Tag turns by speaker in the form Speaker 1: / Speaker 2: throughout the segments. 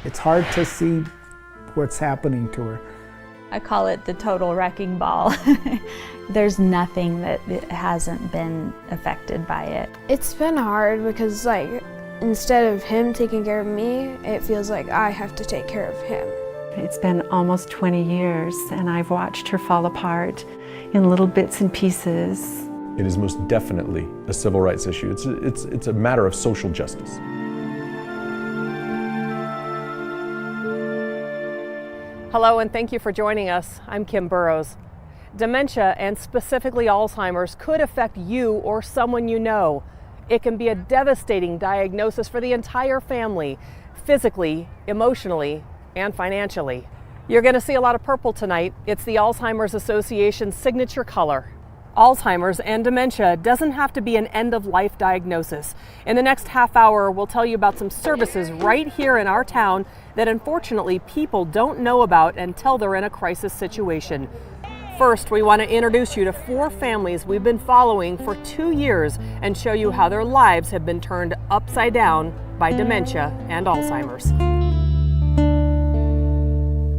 Speaker 1: It's hard to see what's happening to her.
Speaker 2: I call it the total wrecking ball. There's nothing that hasn't been affected by it.
Speaker 3: It's been hard because, like, instead of him taking care of me, it feels like I have to take care of him.
Speaker 4: It's been almost 20 years, and I've watched her fall apart in little bits and pieces.
Speaker 5: It is most definitely a civil rights issue. It's a matter of social justice.
Speaker 6: Hello, and thank you for joining us. I'm Kim Burrows. Dementia, and specifically Alzheimer's, could affect you or someone you know. It can be a devastating diagnosis for the entire family, physically, emotionally, and financially. You're going to see a lot of purple tonight. It's the Alzheimer's Association's signature color. Alzheimer's and dementia doesn't have to be an end-of-life diagnosis. In the next half hour, we'll tell you about some services right here in our town that unfortunately people don't know about until they're in a crisis situation. First, we want to introduce you to 4 families we've been following for 2 years and show you how their lives have been turned upside down by dementia and Alzheimer's.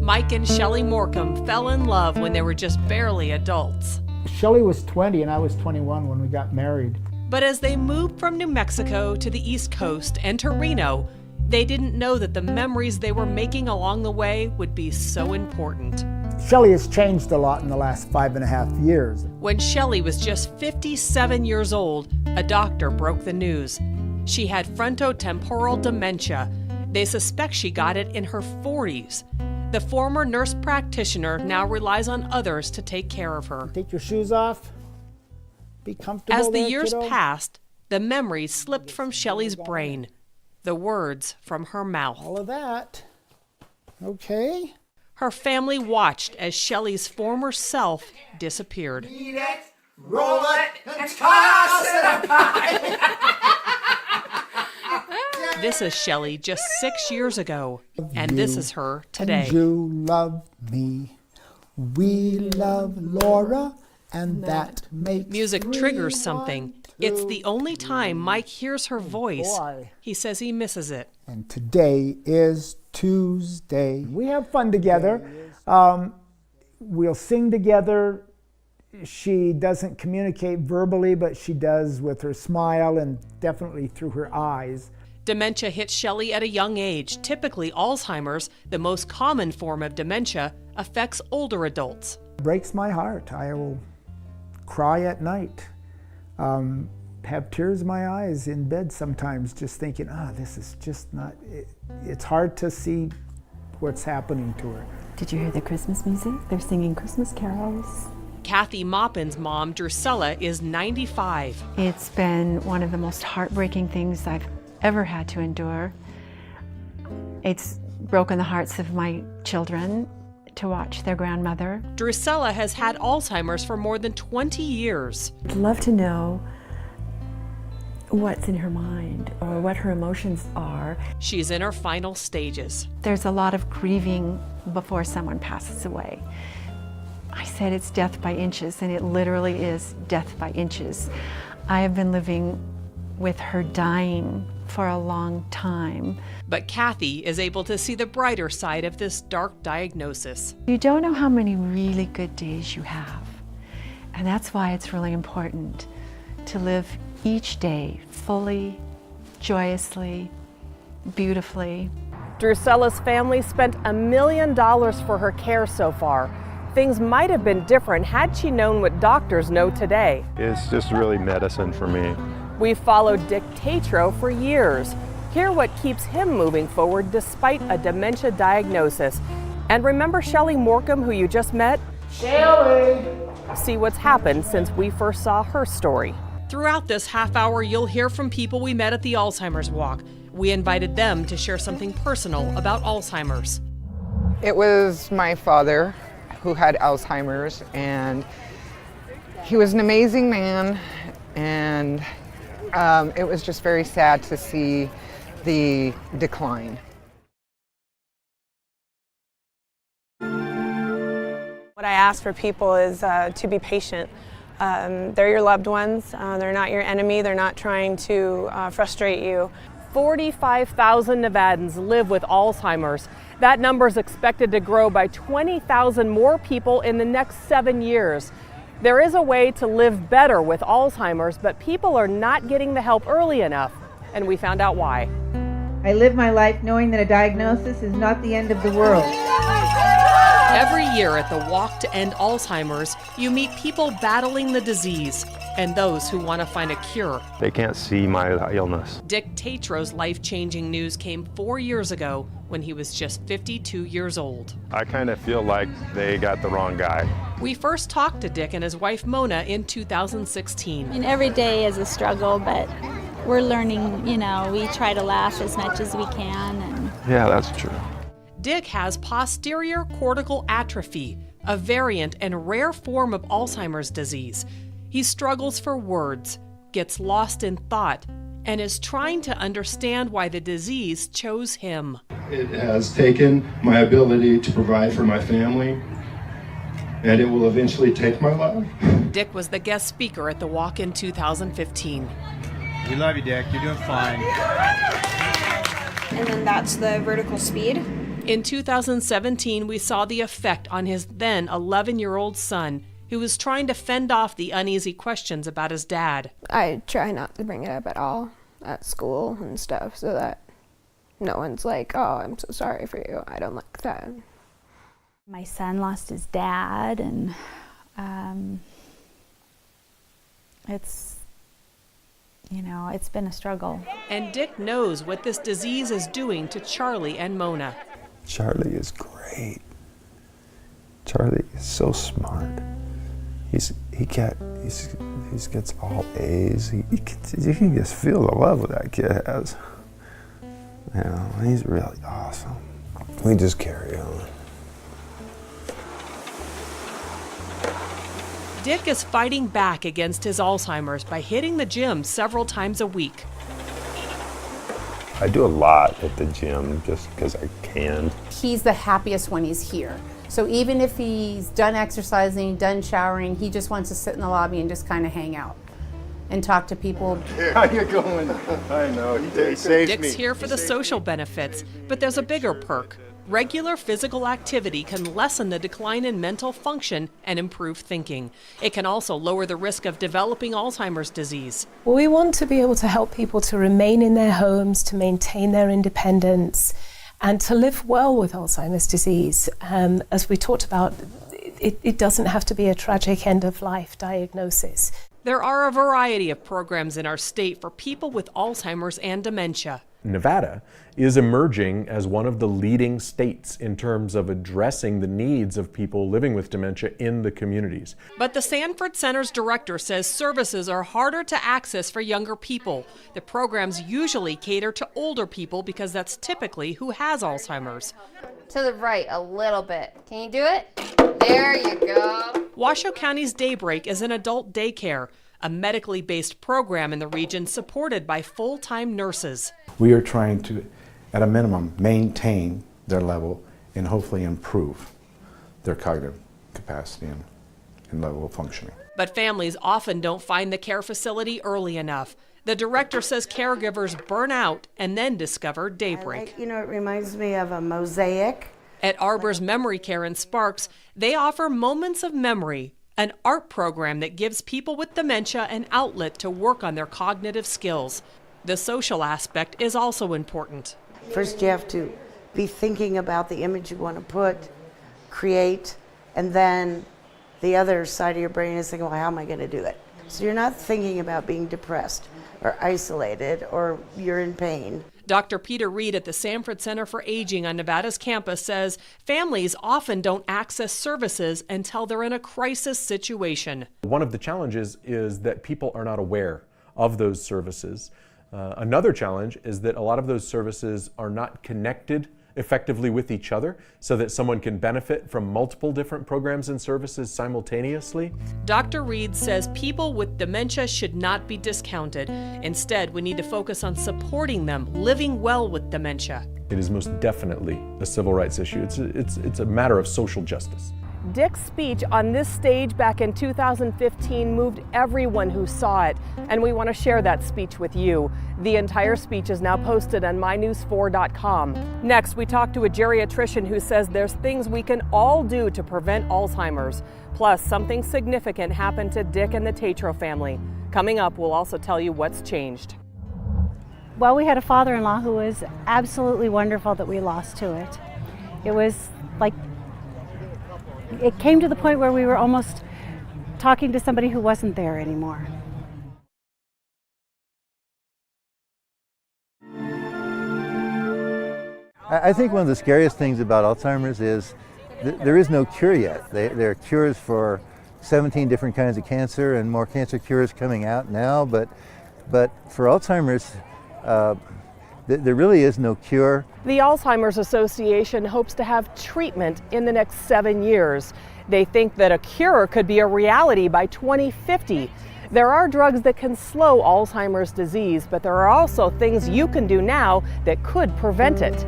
Speaker 6: Mike and Shelley Morcom fell in love when they were just barely adults.
Speaker 1: Shelley was 20 and I was 21 when we got married.
Speaker 6: But as they moved from New Mexico to the East Coast and to Reno, they didn't know that the memories they were making along the way would be so important.
Speaker 1: Shelley has changed a lot in the last 5.5 years.
Speaker 6: When Shelley was just 57 years old, a doctor broke the news. She had frontotemporal dementia. They suspect she got it in her 40s. The former nurse practitioner now relies on others to take care of her.
Speaker 1: Take your shoes off. Be comfortable.
Speaker 6: As the
Speaker 1: there,
Speaker 6: years
Speaker 1: kiddo.
Speaker 6: passed, the memories slipped from Shelley's brain, the words from her mouth.
Speaker 1: All of that. Okay.
Speaker 6: Her family watched as Shelley's former self disappeared.
Speaker 7: Eat it, roll it, and toss it apart.
Speaker 6: This is Shelley just 6 years ago, and this is her today.
Speaker 1: And you love me. We love Laura, and that makes
Speaker 6: Music triggers something. It's the only time Mike hears her voice.
Speaker 1: boy.
Speaker 6: He says he misses it.
Speaker 1: And today is Tuesday. We have fun together. We'll sing together. She doesn't communicate verbally, but she does with her smile and definitely through her eyes.
Speaker 6: Dementia hits Shelley at a young age. Typically, Alzheimer's, the most common form of dementia, affects older adults.
Speaker 1: It breaks my heart. I will cry at night, have tears in my eyes in bed sometimes, just thinking, this is just not, it's hard to see what's happening to her.
Speaker 4: Did you hear the Christmas music? They're singing Christmas carols.
Speaker 6: Kathy Maupin's mom, Drusilla, is 95.
Speaker 4: It's been one of the most heartbreaking things I've ever had to endure. It's broken the hearts of my children to watch their grandmother.
Speaker 6: Drusilla has had Alzheimer's for more than 20 years.
Speaker 4: I'd love to know what's in her mind or what her emotions are.
Speaker 6: She's in her final stages.
Speaker 4: There's a lot of grieving before someone passes away. I said it's death by inches, and it literally is death by inches. I have been living with her dying for a long time.
Speaker 6: But Kathy is able to see the brighter side of this dark diagnosis.
Speaker 4: You don't know how many really good days you have. And that's why it's really important to live each day fully, joyously, beautifully.
Speaker 6: Drusilla's family spent $1 million for her care so far. Things might have been different had she known what doctors know today.
Speaker 5: It's just really medicine for me.
Speaker 6: We've followed Dick Tatro for years. Hear what keeps him moving forward despite a dementia diagnosis. And remember Shelley Morcom, who you just met?
Speaker 1: Shelley!
Speaker 6: See what's happened since we first saw her story. Throughout this half hour, you'll hear from people we met at the Alzheimer's Walk. We invited them to share something personal about Alzheimer's.
Speaker 8: It was my father who had Alzheimer's, and he was an amazing man, and it was just very sad to see the decline.
Speaker 9: What I ask for people is to be patient. They're your loved ones. They're not your enemy. They're not trying to frustrate you.
Speaker 6: 45,000 Nevadans live with Alzheimer's. That number is expected to grow by 20,000 more people in the next 7 years. There is a way to live better with Alzheimer's, but people are not getting the help early enough, and we found out why.
Speaker 10: I live my life knowing that a diagnosis is not the end of the world.
Speaker 6: Every year at the Walk to End Alzheimer's, you meet people battling the disease and those who want to find a cure.
Speaker 11: They can't see my illness.
Speaker 6: Dick Tatro's life-changing news came 4 years ago when he was just 52 years old.
Speaker 11: I kind of feel like they got the wrong guy.
Speaker 6: We first talked to Dick and his wife Mona in 2016.
Speaker 2: I mean, every day is a struggle, but we're learning, we try to laugh as much as we can.
Speaker 11: Yeah, that's true.
Speaker 6: Dick has posterior cortical atrophy, a variant and rare form of Alzheimer's disease. He struggles for words, gets lost in thought, and is trying to understand why the disease chose him.
Speaker 12: It has taken my ability to provide for my family, and it will eventually take my life.
Speaker 6: Dick was the guest speaker at the walk in 2015.
Speaker 13: We love you, Dick. You're doing fine.
Speaker 3: And then that's the vertical speed.
Speaker 6: In 2017, we saw the effect on his then 11-year-old son, who was trying to fend off the uneasy questions about his dad.
Speaker 3: I try not to bring it up at all at school and stuff so that no one's like, oh, I'm so sorry for you. I don't like that.
Speaker 2: My son lost his dad, and it's been a struggle.
Speaker 6: And Dick knows what this disease is doing to Charlie and Mona.
Speaker 14: Charlie is great. Charlie is so smart. He gets all A's. You can just feel the love that kid has. He's really awesome. We just carry on.
Speaker 6: Dick is fighting back against his Alzheimer's by hitting the gym several times a week.
Speaker 14: I do a lot at the gym just because I can.
Speaker 15: He's the happiest when he's here. So even if he's done exercising, done showering, he just wants to sit in the lobby and just kind of hang out and talk to people.
Speaker 12: How you going? I know, he saves me.
Speaker 6: Dick's here for the social benefits, but there's a bigger perk. Regular physical activity can lessen the decline in mental function and improve thinking. It can also lower the risk of developing Alzheimer's disease.
Speaker 16: Well, we want to be able to help people to remain in their homes, to maintain their independence, and to live well with Alzheimer's disease. As we talked about, it doesn't have to be a tragic end-of-life diagnosis.
Speaker 6: There are a variety of programs in our state for people with Alzheimer's and dementia.
Speaker 5: Nevada is emerging as one of the leading states in terms of addressing the needs of people living with dementia in the communities.
Speaker 6: But the Sanford Center's director says services are harder to access for younger people. The programs usually cater to older people because that's typically who has Alzheimer's.
Speaker 17: To the right a little bit. Can you do it? There you go.
Speaker 6: Washoe County's Daybreak is an adult daycare, a medically based program in the region supported by full-time nurses.
Speaker 18: We are trying to, at a minimum, maintain their level and hopefully improve their cognitive capacity and level of functioning.
Speaker 6: But families often don't find the care facility early enough. The director says caregivers burn out and then discover Daybreak.
Speaker 19: It reminds me of a mosaic.
Speaker 6: At Arbor's Memory Care in Sparks, they offer Moments of Memory, an art program that gives people with dementia an outlet to work on their cognitive skills. The social aspect is also important.
Speaker 19: First, you have to be thinking about the image you want to create, and then the other side of your brain is thinking, well, how am I going to do it? So you're not thinking about being depressed or isolated or you're in pain.
Speaker 6: Dr. Peter Reed at the Sanford Center for Aging on Nevada's campus says families often don't access services until they're in a crisis situation.
Speaker 5: One of the challenges is that people are not aware of those services. Another challenge is that a lot of those services are not connected effectively with each other so that someone can benefit from multiple different programs and services simultaneously.
Speaker 6: Dr. Reed says people with dementia should not be discounted. Instead, we need to focus on supporting them living well with dementia.
Speaker 5: It is most definitely a civil rights issue. It's a matter of social justice.
Speaker 6: Dick's speech on this stage back in 2015 moved everyone who saw it, and we want to share that speech with you. The entire speech is now posted on mynews4.com. Next, we talk to a geriatrician who says there's things we can all do to prevent Alzheimer's. Plus, something significant happened to Dick and the Tatro family. Coming up, we'll also tell you what's changed.
Speaker 20: Well, we had a father-in-law who was absolutely wonderful that we lost to it. It was like, it came to the point where we were almost talking to somebody who wasn't there anymore.
Speaker 21: I think one of the scariest things about Alzheimer's is there is no cure yet. There are cures for 17 different kinds of cancer and more cancer cures coming out now, but for Alzheimer's, there really is no cure.
Speaker 6: The Alzheimer's Association hopes to have treatment in the next 7 years. They think that a cure could be a reality by 2050. There are drugs that can slow Alzheimer's disease, but there are also things you can do now that could prevent it.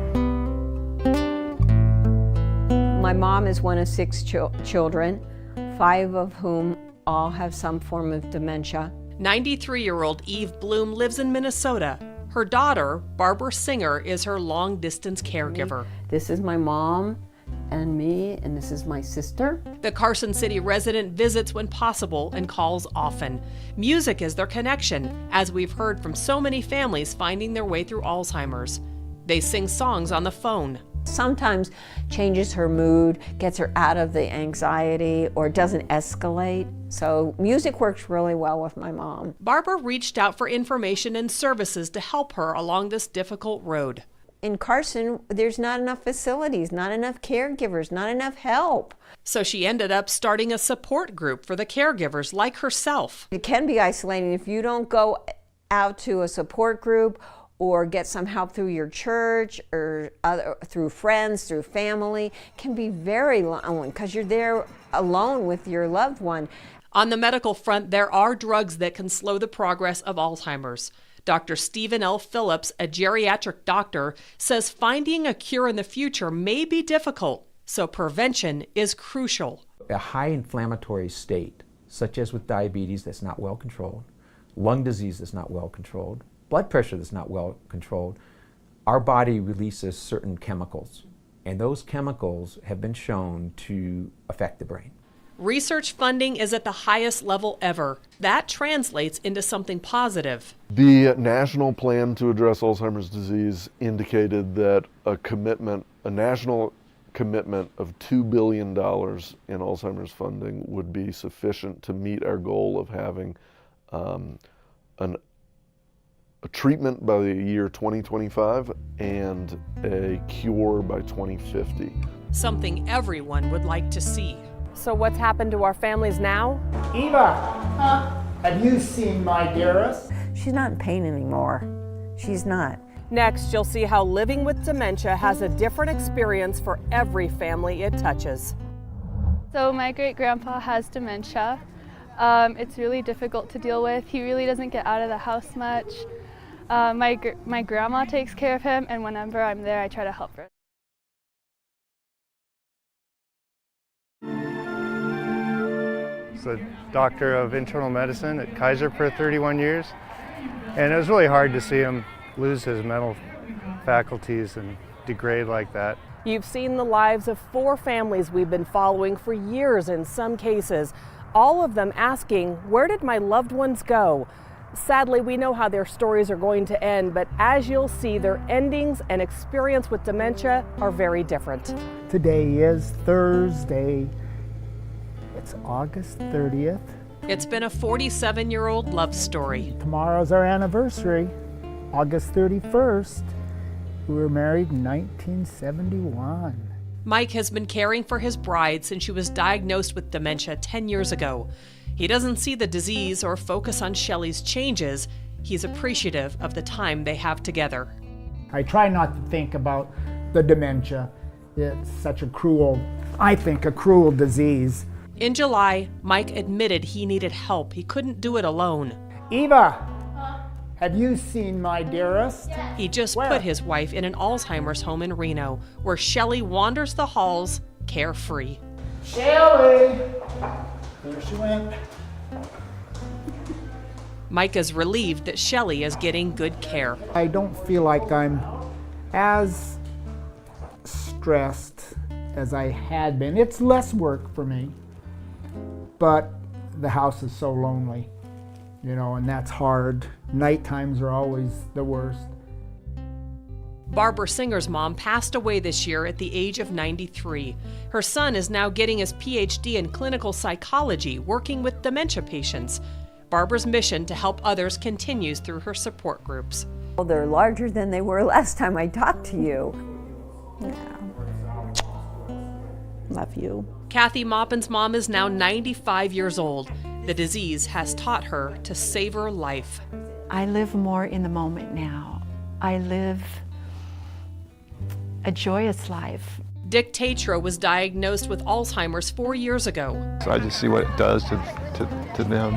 Speaker 22: My mom is one of 6 children, 5 of whom all have some form of dementia.
Speaker 6: 93-year-old Eve Bloom lives in Minnesota. Her daughter, Barbara Singer, is her long-distance caregiver.
Speaker 22: This is my mom and me, and this is my sister.
Speaker 6: The Carson City resident visits when possible and calls often. Music is their connection, as we've heard from so many families finding their way through Alzheimer's. They sing songs on the phone.
Speaker 22: Sometimes changes her mood, gets her out of the anxiety, or doesn't escalate. So music works really well with my mom.
Speaker 6: Barbara reached out for information and services to help her along this difficult road.
Speaker 22: In Carson, there's not enough facilities, not enough caregivers, not enough help.
Speaker 6: So she ended up starting a support group for the caregivers like herself.
Speaker 22: It can be isolating if you don't go out to a support group or get some help through your church or through friends, through family. It can be very lonely because you're there alone with your loved one.
Speaker 6: On the medical front, there are drugs that can slow the progress of Alzheimer's. Dr. Stephen L. Phillips, a geriatric doctor, says finding a cure in the future may be difficult, so prevention is crucial.
Speaker 23: A high inflammatory state, such as with diabetes that's not well controlled, lung disease that's not well controlled, blood pressure that's not well controlled, our body releases certain chemicals, and those chemicals have been shown to affect the brain.
Speaker 6: Research funding is at the highest level ever. That translates into something positive.
Speaker 24: The National Plan to Address Alzheimer's Disease indicated that a national commitment of $2 billion in Alzheimer's funding would be sufficient to meet our goal of having a treatment by the year 2025 and a cure by 2050.
Speaker 6: Something everyone would like to see. So what's happened to our families now?
Speaker 1: Eva, have you seen my dearest?
Speaker 22: She's not in pain anymore. She's not.
Speaker 6: Next, you'll see how living with dementia has a different experience for every family it touches.
Speaker 25: So my great-grandpa has dementia. It's really difficult to deal with. He really doesn't get out of the house much. My grandma takes care of him, and whenever I'm there, I try to help her.
Speaker 13: A doctor of internal medicine at Kaiser for 31 years, and it was really hard to see him lose his mental faculties and degrade like that.
Speaker 6: You've seen the lives of 4 families we've been following for years in some cases, all of them asking, where did my loved ones go? Sadly, we know how their stories are going to end, but as you'll see, their endings and experience with dementia are very different.
Speaker 1: Today is Thursday. It's August 30th.
Speaker 6: It's been a 47-year-old love story.
Speaker 1: Tomorrow's our anniversary, August 31st. We were married in 1971.
Speaker 6: Mike has been caring for his bride since she was diagnosed with dementia 10 years ago. He doesn't see the disease or focus on Shelley's changes. He's appreciative of the time they have together.
Speaker 1: I try not to think about the dementia. It's such a cruel disease.
Speaker 6: In July, Mike admitted he needed help. He couldn't do it alone.
Speaker 1: Eva, have you seen my dearest?
Speaker 6: He just put his wife in an Alzheimer's home in Reno, where Shelley wanders the halls carefree.
Speaker 1: Shelly! There she went.
Speaker 6: Micah's relieved that Shelley is getting good care.
Speaker 1: I don't feel like I'm as stressed as I had been. It's less work for me, but the house is so lonely, you know, and that's hard. Night times are always the worst.
Speaker 6: Barbara Singer's mom passed away this year at the age of 93. Her son is now getting his PhD in clinical psychology, working with dementia patients. Barbara's mission to help others continues through her support groups.
Speaker 22: Well, they're larger than they were last time I talked to you.
Speaker 4: Love you.
Speaker 6: Kathy Maupin's mom is now 95 years old. The disease has taught her to savor life.
Speaker 4: I live more in the moment now. I live a joyous life.
Speaker 6: Dick Tatro was diagnosed with Alzheimer's 4 years ago.
Speaker 11: So I just see what it does to them.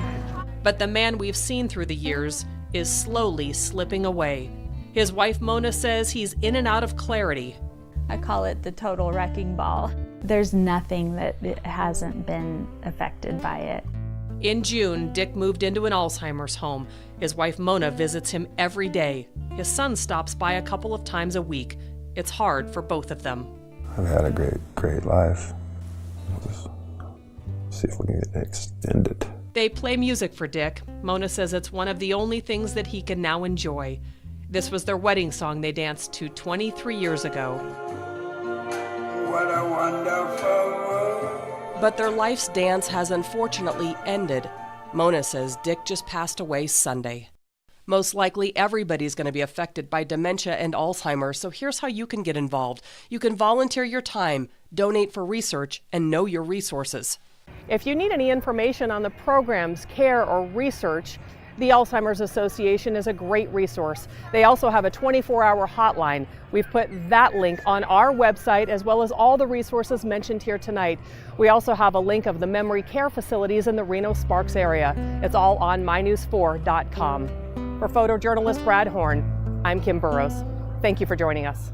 Speaker 6: But the man we've seen through the years is slowly slipping away. His wife Mona says he's in and out of clarity.
Speaker 2: I call it the total wrecking ball. There's nothing that hasn't been affected by it.
Speaker 6: In June, Dick moved into an Alzheimer's home. His wife Mona visits him every day. His son stops by a couple of times a week. It's hard for both of them.
Speaker 14: I've had a great life. We'll just see if we can extend it.
Speaker 6: They play music for Dick. Mona says it's one of the only things that he can now enjoy. This was their wedding song they danced to 23 years ago.
Speaker 7: What a wonderful world.
Speaker 6: But their life's dance has unfortunately ended. Mona says Dick just passed away Sunday. Most likely everybody's going to be affected by dementia and Alzheimer's, so here's how you can get involved. You can volunteer your time, donate for research, and know your resources. If you need any information on the programs, care, or research, the Alzheimer's Association is a great resource. They also have a 24-hour hotline. We've put that link on our website as well as all the resources mentioned here tonight. We also have a link of the memory care facilities in the Reno-Sparks area. It's all on mynews4.com. For photojournalist Brad Horn, I'm Kim Burrows. Thank you for joining us.